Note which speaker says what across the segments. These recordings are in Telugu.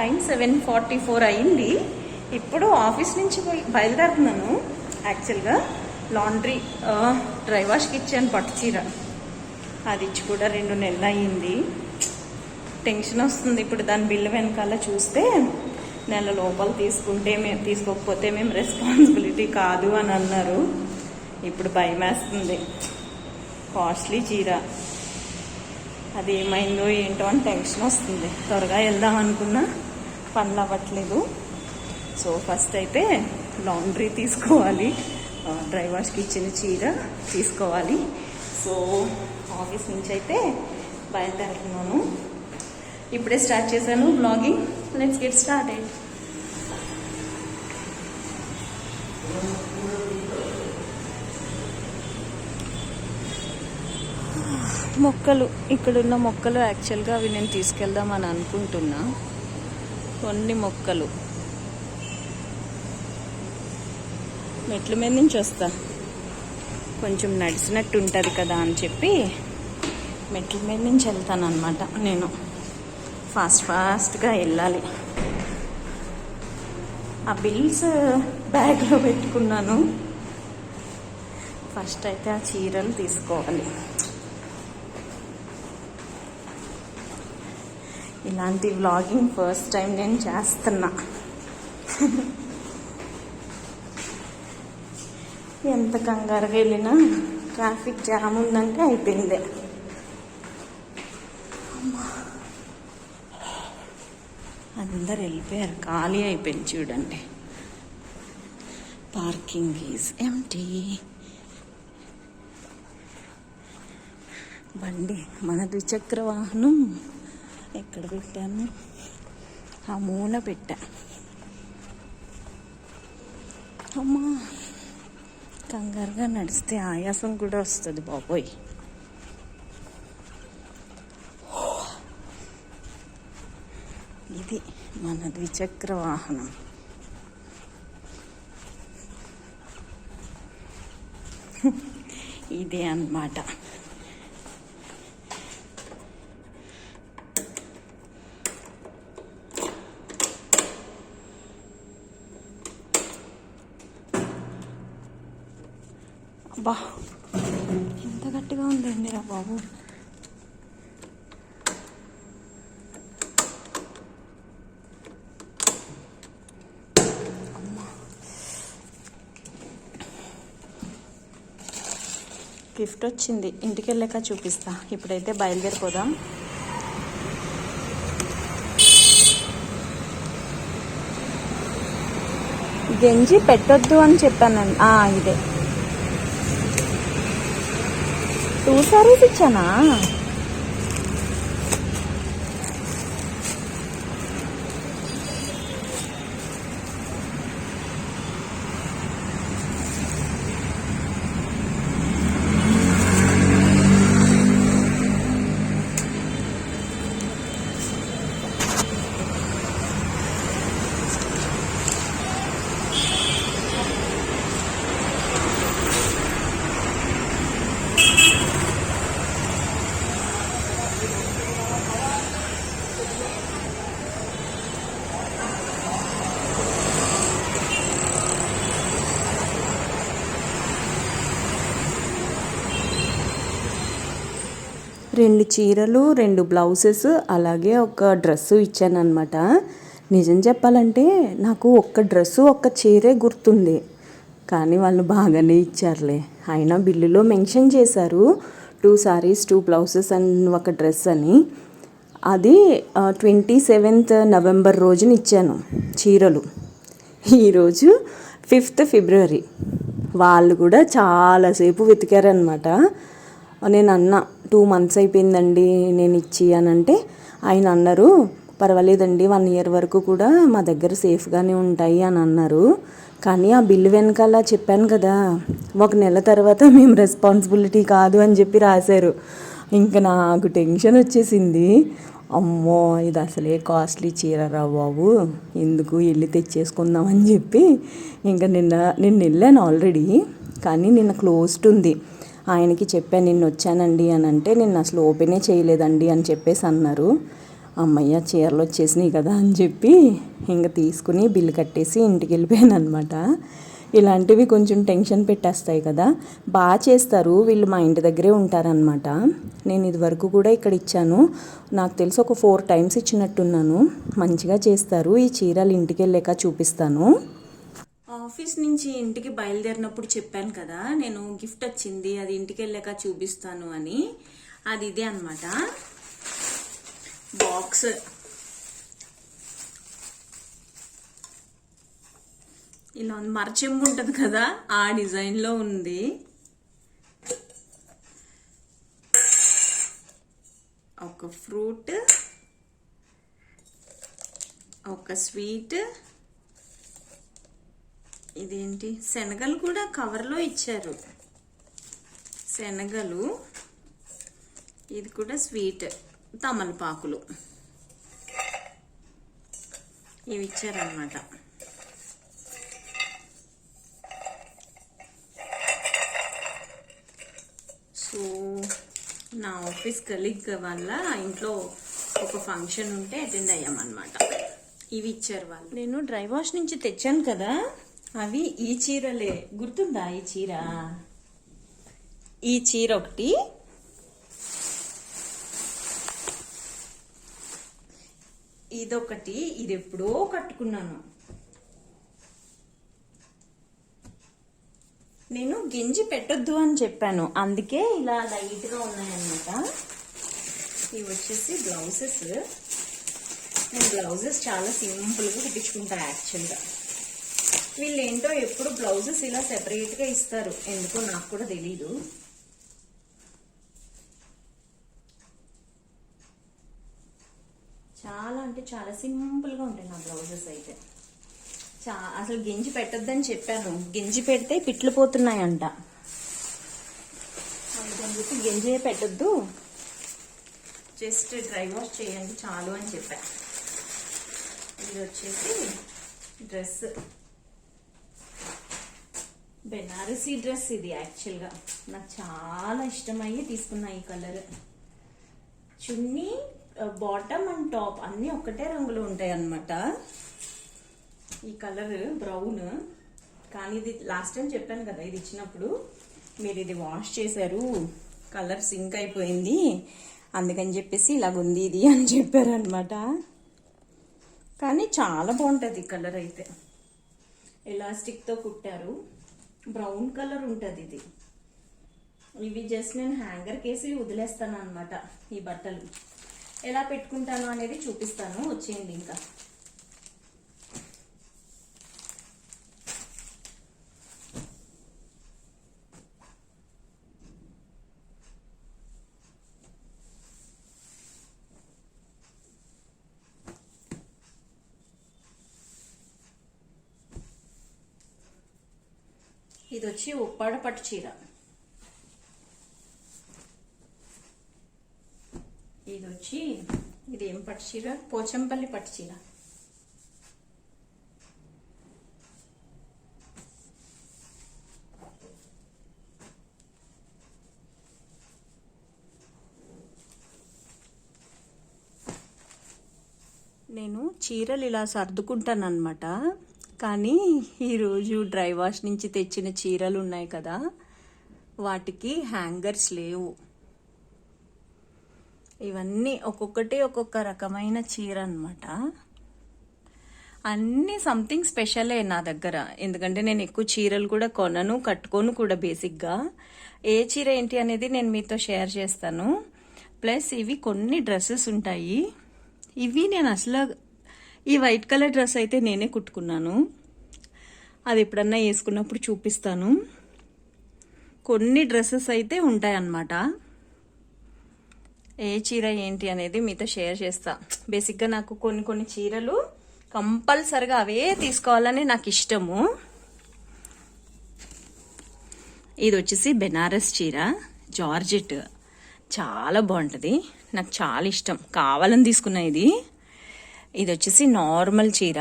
Speaker 1: టైం 7:44 అయింది. ఇప్పుడు ఆఫీస్ నుంచి బయలుదేరుతున్నాను. యాక్చువల్గా లాండ్రీ డ్రై వాష్కి ఇచ్చాను పట్టు చీర. అది ఇచ్చి కూడా 2 నెలలు అయ్యింది. టెన్షన్ వస్తుంది. ఇప్పుడు దాని బిల్లు వెనకాల చూస్తే నెల లోపల తీసుకోకపోతే మేము రెస్పాన్సిబిలిటీ కాదు అని అన్నారు. ఇప్పుడు భయం వేస్తుంది. కాస్ట్లీ చీర, అది ఏమైందో ఏంటో అని టెన్షన్ వస్తుంది. త్వరగా వెళ్దాం అనుకున్నా పనులు అవ్వట్లేదు. సో ఫస్ట్ అయితే లాండ్రీ తీసుకోవాలి, డ్రై వాష్కి ఇచ్చిన చీర తీసుకోవాలి. సో ఆఫీస్ నుంచి అయితే బయలుదేరుతున్నాను. ఇప్పుడే స్టార్ట్ చేశాను బ్లాగింగ్. Let's get started. మొక్కలు, ఇక్కడున్న మొక్కలు యాక్చువల్గా అవి నేను తీసుకెళ్దామని అనుకుంటున్నా. కొన్ని మొక్కలు మెట్ల మీద నుంచి వస్తా, కొంచెం నడిచినట్టు ఉంటుంది కదా అని చెప్పి మెట్ల మీద నుంచి వెళ్తాను అనమాట. నేను ఫాస్ట్గా వెళ్ళాలి. ఆ బిల్స్ బ్యాగ్లో పెట్టుకున్నాను. ఫస్ట్ అయితే ఆ చీరలు తీసుకోవాలి. ఇలాంటి వ్లాగింగ్ ఫస్ట్ టైం నేను చేస్తున్నా. ఎంత కంగారుగా వెళ్ళినా ట్రాఫిక్ జామ్ ఉందంటే అయిపోయింది. అందరు వెళ్ళిపోయారు, ఖాళీ అయిపోయింది. చూడండి, పార్కింగ్ ఈజ్ ఎంప్టీ. బండి, మన ద్విచక్ర వాహనం ఎక్కడ పెట్టాను? ఆ మూల పెట్టా. అమ్మా, కంగారుగా నడిస్తే ఆయాసం కూడా వస్తుంది బాబోయ్. ఇది మన ద్విచక్ర వాహనం. ఇదే అన్నమాట. అబ్బా, ఎంత గట్టిగా ఉందండి రా బాబు. గిఫ్ట్ వచ్చింది, ఇంటికి వెళ్ళాక చూపిస్తా. ఇప్పుడైతే బయలుదేరిపోదాం. గంజి పెట్టొద్దు అని చెప్పాను. ఇదే 2 సారీస్ ఇచ్చానా? రెండు చీరలు, 2 బ్లౌజెస్, అలాగే ఒక డ్రెస్సు ఇచ్చానమాట. నిజం చెప్పాలంటే నాకు ఒక్క డ్రెస్సు, ఒక్క చీరే గుర్తుంది, కానీ వాళ్ళు బాగానే ఇచ్చారులే. అయినా బిల్లులో మెన్షన్ చేశారు 2 సారీస్, 2 బ్లౌజెస్ అండ్ ఒక డ్రెస్ అని. అది 27th నవంబర్ రోజున ఇచ్చాను చీరలు. ఈరోజు 5th ఫిబ్రవరి. వాళ్ళు కూడా చాలాసేపు వెతికారనమాట. నేను అన్నా 2 months అయిపోయిందండి నేను ఇచ్చి అని అంటే, ఆయన అన్నారు పర్వాలేదండి 1 year వరకు కూడా మా దగ్గర సేఫ్గానే ఉంటాయి అని అన్నారు. కానీ ఆ బిల్లు వెనకాల చెప్పాను కదా, 1 నెల తర్వాత మేము రెస్పాన్సిబిలిటీ కాదు అని చెప్పి రాశారు. ఇంకా నాకు టెన్షన్ వచ్చేసింది. అమ్మో, ఇది అసలే కాస్ట్లీ చీర రా బాబు, ఎందుకు వెళ్ళి తెచ్చేసుకుందామని చెప్పి ఇంకా నిన్న వెళ్ళాను ఆల్రెడీ. కానీ నిన్న క్లోజ్డ్ ఉంది. ఆయనకి చెప్పాను నిన్న వచ్చానండి అని అంటే, నిన్న అసలు ఓపెనే చేయలేదండి అని చెప్పేసి అన్నారు. అమ్మయ్య చీరలు వచ్చేసినాయి కదా అని చెప్పి ఇంకా తీసుకుని బిల్లు కట్టేసి ఇంటికి వెళ్ళిపోయాను అనమాట. ఇలాంటివి కొంచెం టెన్షన్ పెట్టేస్తాయి కదా. బాగా చేస్తారు వీళ్ళు, మా ఇంటి దగ్గరే ఉంటారనమాట. నేను ఇదివరకు కూడా ఇక్కడ ఇచ్చాను, నాకు తెలిసి ఒక 4 times ఇచ్చినట్టున్నాను. మంచిగా చేస్తారు. ఈ చీరలు ఇంటికి వెళ్ళాక చూపిస్తాను. ఆఫీస్ నుంచి ఇంటికి బయలుదేరినప్పుడు చెప్పాను కదా నేను గిఫ్ట్ వచ్చింది, అది ఇంటికి వెళ్ళాక చూపిస్తాను అని. అది ఇదే అనమాట బాక్స్. ఇలా మరచెంబు ఉంటుంది కదా, ఆ డిజైన్లో ఉంది. ఒక ఫ్రూట్, ఒక స్వీట్, ఇదేంటి శనగలు కూడా కవర్లో ఇచ్చారు. శనగలు, ఇది కూడా స్వీట్, తమలపాకులు ఇవి ఇచ్చారన్నమాట. సో నా ఆఫీస్ కలీగ్ వల్ల ఇంట్లో ఒక ఫంక్షన్ ఉంటే అటెండ్ అయ్యామన్నమాట. ఇవి ఇచ్చారు వాళ్ళు. నేను డ్రై వాష్ నుంచి తెచ్చాను కదా, అవి ఈ చీరలే. గుర్తుందా ఈ చీర? ఈ చీర ఒకటి, ఇదొకటి. ఇది ఎప్పుడో కట్టుకున్నాను. నేను గింజి పెట్టొద్దు అని చెప్పాను, అందుకే ఇలా లైట్గా ఉన్నాయన్నమాట. ఇవి వచ్చేసి బ్లౌజెస్. నేను బ్లౌజెస్ చాలా సింపుల్గా కుట్టించుకుంటా యాక్చువల్గా. వీళ్ళు ఏంటో ఎప్పుడు బ్లౌజెస్ ఇలా సెపరేట్గా ఇస్తారు, ఎందుకో నాకు కూడా తెలీదు. చాలా అంటే చాలా సింపుల్గా ఉంటాయి నా బ్లౌజెస్ అయితే. అసలు గింజి పెట్టొద్దని చెప్పాను, గింజి పెడితే పిట్లు పోతున్నాయంట, అందుకని చెప్పి గింజి పెట్టొద్దు, జస్ట్ డ్రై వాష్ చేయండి చాలు అని చెప్పా. ఇది వచ్చేసి డ్రెస్, బెనారసీ డ్రెస్. ఇది యాక్చువల్గా నాకు చాలా ఇష్టమయ్యి తీసుకున్నా ఈ colour. Chunni, bottom and top అన్నీ ఒకటే రంగులో ఉంటాయి అన్నమాట. ఈ కలర్ బ్రౌన్, కానీ ఇది లాస్ట్ టైం చెప్పాను కదా ఇది ఇచ్చినప్పుడు మీరు ఇది వాష్ చేశారు, కలర్ సింక్ అయిపోయింది, అందుకని చెప్పేసి ఇలాగుంది ఇది అని చెప్పారనమాట. కానీ చాలా బాగుంటుంది ఈ కలర్ అయితే. ఎలాస్టిక్తో కుట్టారు, బ్రౌన్ కలర్ ఉంటుంది ఇది. ఇవి జస్ట్ నేను హ్యాంగర్ కేసి వదిలేస్తాను అనమాట. ఈ బట్టలు ఎలా పెట్టుకుంటాను అనేది చూపిస్తాను, వచ్చేయండి. ఇంకా ఇది వచ్చి ఉప్పాడ పట్టు చీర. ఇది వచ్చి ఇది ఏం పట్టు చీర? పోచంపల్లి పట్టు చీర. నేను చీరలు ఇలా సర్దుకుంటాను అనమాట. కానీ ఈరోజు డ్రై వాష్ నుంచి తెచ్చిన చీరలు ఉన్నాయి కదా, వాటికి హ్యాంగర్స్ లేవు. ఇవన్నీ ఒక్కొక్కటి ఒక్కొక్క రకమైన చీర అనమాట. అన్నీ సంథింగ్ స్పెషలే నా దగ్గర, ఎందుకంటే నేను ఎక్కువ చీరలు కూడా కొనను, కట్టుకోను కూడా బేసిక్గా. ఏ చీర ఏంటి అనేది నేను మీతో షేర్ చేస్తాను. ప్లస్ ఇవి కొన్ని డ్రెస్సెస్ ఉంటాయి. ఇవి నేను అసలు ఈ వైట్ కలర్ డ్రెస్ అయితే నేనే కుట్టుకున్నాను, అది ఎప్పుడన్నా వేసుకున్నప్పుడు చూపిస్తాను. కొన్ని డ్రెస్సెస్ అయితే ఉంటాయి అన్నమాట. ఏ చీర ఏంటి అనేది మీతో షేర్ చేస్తా. బేసిక్గా నాకు కొన్ని చీరలు కంపల్సరిగా అవే తీసుకోవాలని నాకు ఇష్టము. ఇది వచ్చేసి బెనారస్ చీర, జార్జెట్, చాలా బాగుంటుంది, నాకు చాలా ఇష్టం, కావాలని తీసుకున్నా. ఇది వచ్చేసి నార్మల్ చీర.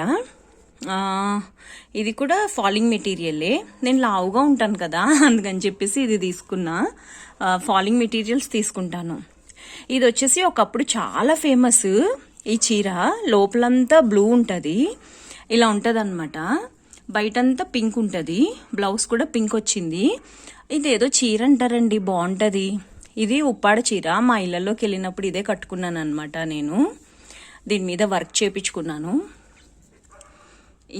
Speaker 1: ఇది కూడా ఫాలింగ్ మెటీరియలే. నేను లావుగా ఉంటాను కదా, అందుకని చెప్పేసి ఇది తీసుకున్నా. ఫాలింగ్ మెటీరియల్స్ తీసుకుంటాను. ఇది వచ్చేసి ఒకప్పుడు చాలా ఫేమస్, ఈ చీర లోపలంతా బ్లూ ఉంటుంది, ఇలా ఉంటుంది అనమాట. బయటంతా పింక్ ఉంటుంది, బ్లౌజ్ కూడా పింక్ వచ్చింది. ఇదేదో చీర అంటారండి, బాగుంటుంది. ఇది ఉప్పాడ చీర, మా ఇళ్లలోకి వెళ్ళినప్పుడు ఇదే కట్టుకున్నాను అనమాట. నేను దీని మీద వర్క్ చేయించుకున్నాను.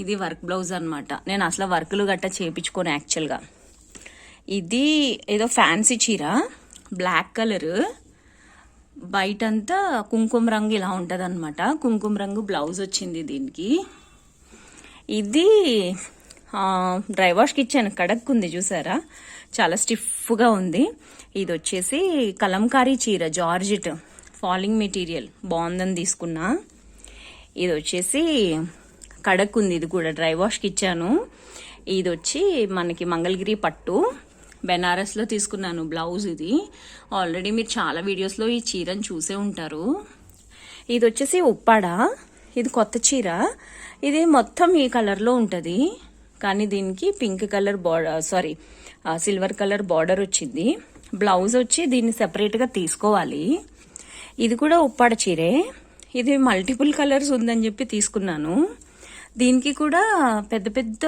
Speaker 1: ఇది వర్క్ బ్లౌజ్ అనమాట. నేను అసలు వర్కులు గట్టా చేయించుకోను యాక్చువల్గా. ఇది ఏదో ఫ్యాన్సీ చీర, బ్లాక్ కలర్, బయటంతా కుంకుమ రంగు ఇలా ఉంటుంది అనమాట. కుంకుమ రంగు బ్లౌజ్ వచ్చింది దీనికి. ఇది డ్రై వాష్కి ఇచ్చాను, కడక్కుంది చూసారా, చాలా స్టిఫ్గా ఉంది. ఇది వచ్చేసి కలంకారీ చీర, జార్జెట్ ఫాలింగ్ మెటీరియల్, బాగుందని తీసుకున్నా. ఇది వచ్చేసి కడక్ ఉంది, ఇది కూడా డ్రై వాష్కి ఇచ్చాను. ఇది వచ్చి మనకి మంగళగిరి పట్టు, బెనారస్లో తీసుకున్నాను బ్లౌజ్. ఇది ఆల్రెడీ మీరు చాలా వీడియోస్లో ఈ చీరను చూసే ఉంటారు. ఇది వచ్చేసి ఉప్పాడ, ఇది కొత్త చీర. ఇది మొత్తం ఈ కలర్లో ఉంటుంది, కానీ దీనికి pink colour silver colour border వచ్చింది. బ్లౌజ్ వచ్చి దీన్ని సెపరేట్గా తీసుకోవాలి. ఇది కూడా ఉప్పాడ చీరే. ఇది మల్టిపుల్ కలర్స్ ఉందని చెప్పి తీసుకున్నాను. దీనికి కూడా పెద్ద పెద్ద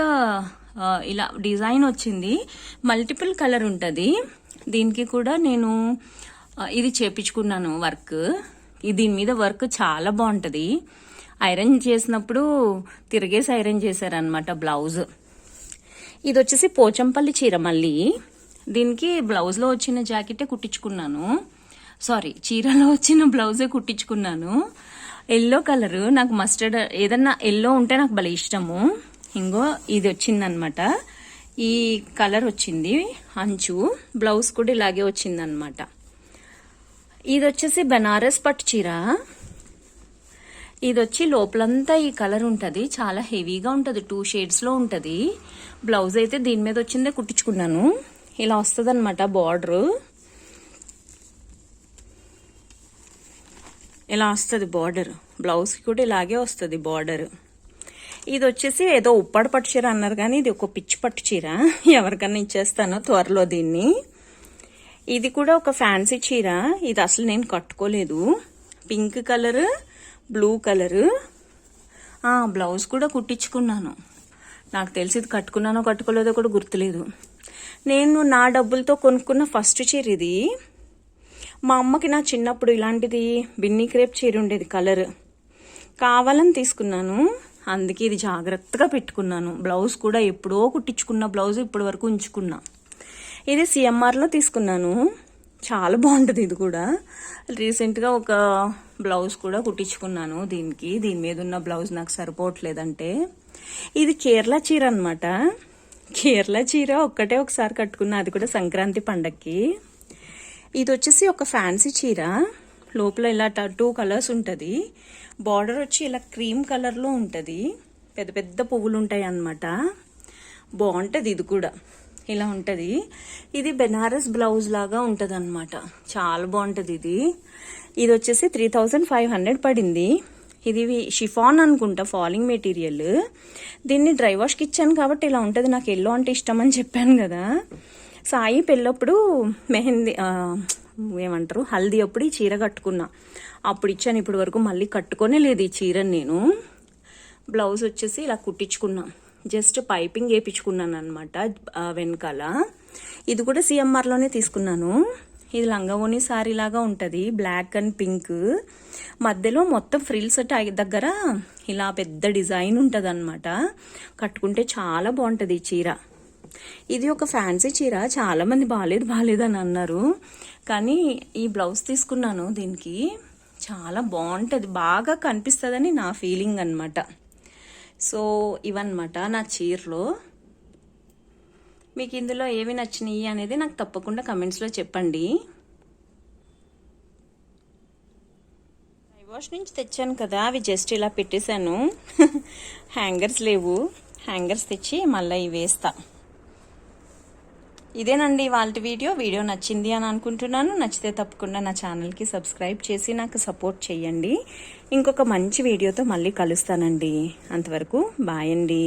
Speaker 1: ఇలా డిజైన్ వచ్చింది, మల్టిపుల్ కలర్ ఉంటుంది. దీనికి కూడా నేను ఇది చేపించుకున్నాను వర్క్. దీని మీద వర్క్ చాలా బాగుంటుంది. ఐరన్ చేసినప్పుడు తిరిగేసి ఐరన్ చేశారనమాట బ్లౌజ్. ఇది వచ్చేసి పోచంపల్లి చీర. మళ్ళీ దీనికి బ్లౌజ్లో వచ్చిన జాకెటే కుట్టించుకున్నాను, చీరలో వచ్చిన బ్లౌజే కుట్టించుకున్నాను. ఎల్లో కలర్, నాకు మస్టర్డ్ ఏదన్నా ఎల్లో ఉంటే నాకు భలే ఇష్టము. ఇంకో ఇది వచ్చిందనమాట, ఈ కలర్ వచ్చింది అంచు, బ్లౌజ్ కూడా ఇలాగే వచ్చిందనమాట. ఇది వచ్చేసి బెనారస్ పట్టు చీర. ఇది వచ్చి లోపలంతా ఈ కలర్ ఉంటుంది, చాలా హెవీగా ఉంటుంది, 2 షేడ్స్లో ఉంటుంది. బ్లౌజ్ అయితే దీని మీద వచ్చిందే కుట్టించుకున్నాను. ఇలా వస్తుంది అనమాట బార్డరు, ఇలా వస్తుంది బార్డర్. బ్లౌజ్కి కూడా ఇలాగే వస్తుంది బార్డర్. ఇది వచ్చేసి ఏదో ఉప్పాడ పట్టు చీర అన్నారు, కానీ ఇది ఒక పిచ్చి పట్టు చీర. ఎవరికన్నా ఇచ్చేస్తాను త్వరలో దీన్ని. ఇది కూడా ఒక ఫ్యాన్సీ చీర. ఇది అసలు నేను కట్టుకోలేదు, pink colour, blue colour. Blouse కూడా కుట్టించుకున్నాను. నాకు తెలిసి ఇది కట్టుకున్నానో కట్టుకోలేదో కూడా గుర్తులేదు. నేను నా డబ్బులతో కొనుక్కున్న ఫస్ట్ చీర ఇది. మా అమ్మకి నా చిన్నప్పుడు ఇలాంటిది బిన్నీ క్రేప్ చీర ఉండేది, కలర్ కావాలని తీసుకున్నాను. అందుకే ఇది జాగ్రత్తగా పెట్టుకున్నాను. బ్లౌజ్ కూడా ఎప్పుడో కుట్టించుకున్న బ్లౌజ్ ఇప్పటి వరకు ఉంచుకున్నా. ఇది సిఎంఆర్లో తీసుకున్నాను, చాలా బాగుంటుంది. ఇది కూడా రీసెంట్గా ఒక బ్లౌజ్ కూడా కుట్టించుకున్నాను దీనికి. దీని మీద ఉన్న బ్లౌజ్ నాకు సరిపోవట్లేదంటే. ఇది కేరళ చీర అనమాట. కేరళ చీర ఒక్కటే ఒకసారి కట్టుకున్నా, అది కూడా సంక్రాంతి పండక్కి. ఇది వచ్చేసి ఒక ఫ్యాన్సీ చీర. లోపల ఇలా 2 కలర్స్ ఉంటుంది. బార్డర్ వచ్చి ఇలా క్రీమ్ కలర్లో ఉంటుంది, పెద్ద పెద్ద పువ్వులు ఉంటాయి అన్నమాట. బాగుంటుంది. ఇది కూడా ఇలా ఉంటుంది. ఇది బెనారస్ బ్లౌజ్ లాగా ఉంటుంది అనమాట, చాలా బాగుంటుంది. ఇది వచ్చేసి 3500 పడింది. ఇది షిఫాన్ అనుకుంటా, ఫాలింగ్ మెటీరియల్. దీన్ని డ్రై వాష్కి ఇచ్చాను కాబట్టి ఇలా ఉంటుంది. నాకు ఎల్లో అంటే ఇష్టం అని చెప్పాను కదా. సాయి పెళ్ళప్పుడు మెహందీ ఏమంటారు హల్దీ అప్పుడు ఈ చీర కట్టుకున్నా, అప్పుడు ఇచ్చాను. ఇప్పటి వరకు మళ్ళీ కట్టుకోనే లేదు ఈ చీరని నేను. బ్లౌజ్ వచ్చేసి ఇలా కుట్టించుకున్నా, జస్ట్ పైపింగ్ వేయించుకున్నాను అనమాట వెనకాల. ఇది కూడా సిఎంఆర్లోనే తీసుకున్నాను. ఇది లంగావోని శారీ లాగా ఉంటుంది, బ్లాక్ అండ్ పింక్. మధ్యలో మొత్తం ఫ్రిల్స్ దగ్గర ఇలా పెద్ద డిజైన్ ఉంటుంది అనమాట. కట్టుకుంటే చాలా బాగుంటుంది ఈ చీర. ఇది ఒక ఫ్యాన్సీ చీర. చాలా మంది బాగాలేదు అని అన్నారు, కానీ ఈ బ్లౌజ్ తీసుకున్నాను దీనికి. చాలా బాగుంటుంది, బాగా కనిపిస్తుందని నా ఫీలింగ్ అనమాట. సో ఇవన్నమాట నా చీరలో. మీకు ఇందులో ఏవి నచ్చినాయి అనేది నాకు తప్పకుండా కమెంట్స్లో చెప్పండి. వాష్ నుంచి తెచ్చాను కదా, అవి జస్ట్ ఇలా పెట్టేశాను. హ్యాంగర్స్ లేవు, హ్యాంగర్స్ తెచ్చి మళ్ళీ ఇవి వేస్తా. ఇదేనండి వాళ్ళ వీడియో నచ్చింది అని అనుకుంటున్నాను. నచ్చితే తప్పకుండా నా ఛానల్కి సబ్స్క్రైబ్ చేసి నాకు సపోర్ట్ చేయండి. ఇంకొక మంచి వీడియోతో మళ్ళీ కలుస్తానండి. అంతవరకు బాయ్ అండి.